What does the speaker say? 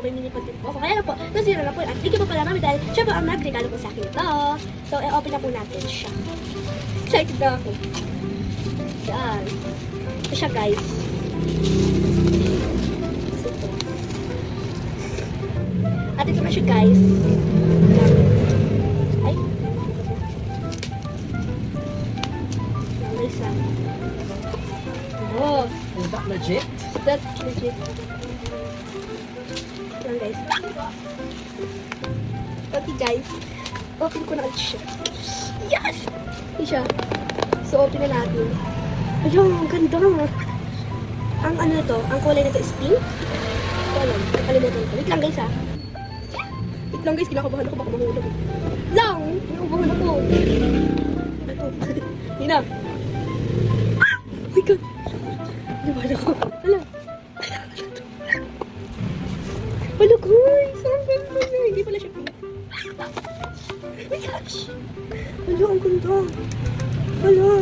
po, may mini content po ako. Kaya lang po, nasira na po. At thank you po pala mami dahil siya po ang nagregalo po sa akin ito. So, i-open na po natin siya. Excited na ako. Yan. Ito siya guys. Ito. At ito na siya guys. Ay. Yan guys ah. Oh. Is that legit? That's legit. Yan guys. Okay guys. Open ko na ulit siya. Yes! Yan siya. So open na natin. Ayun, ang ganda. Ang ano to, ang kulay nito is pink. Ito alam, nakalimutan ko. Wait lang guys ha. Wait lang guys, kinakabahan ako baka mahulog. Lang! Kinakabahan ako. Ito. Hindi na. Oh my god. Nabahan ako. Hala. Hala guys, ang ganda na. Hindi pala siya pink. Oh my gosh. Hala, ang ganda. Hala.